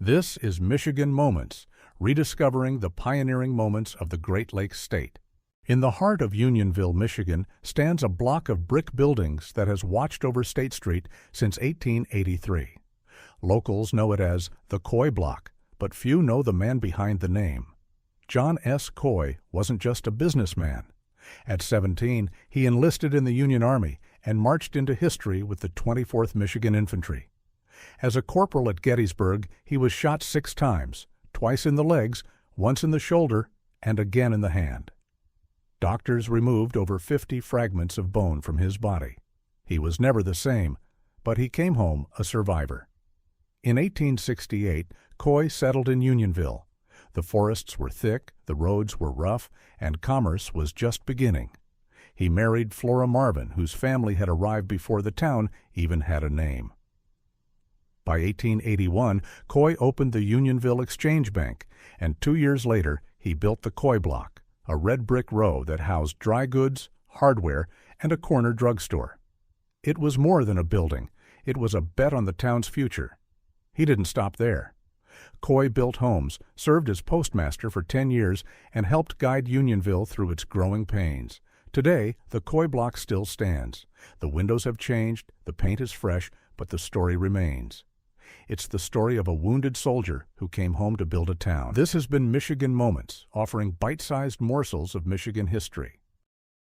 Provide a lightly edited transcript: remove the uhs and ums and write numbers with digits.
This is Michigan Moments, rediscovering the pioneering moments of the Great Lakes State. In the heart of Unionville, Michigan, stands a block of brick buildings that has watched over State Street since 1883. Locals know it as the Coy Block, but few know the man behind the name. John S. Coy wasn't just a businessman. At 17, he enlisted in the Union Army and marched into history with the 24th Michigan Infantry. As a corporal at Gettysburg, he was shot 6 times, twice in the legs, once in the shoulder, and again in the hand. Doctors removed over 50 fragments of bone from his body. He was never the same, but he came home a survivor. In 1868, Coy settled in Unionville. The forests were thick, the roads were rough, and commerce was just beginning. He married Flora Marvin, whose family had arrived before the town even had a name. By 1881, Coy opened the Unionville Exchange Bank, and 2 years later, he built the Coy Block, a red brick row that housed dry goods, hardware, and a corner drugstore. It was more than a building. It was a bet on the town's future. He didn't stop there. Coy built homes, served as postmaster for 10 years, and helped guide Unionville through its growing pains. Today, the Coy Block still stands. The windows have changed, the paint is fresh, but the story remains. It's the story of a wounded soldier who came home to build a town. This has been Michigan Moments, offering bite-sized morsels of Michigan history.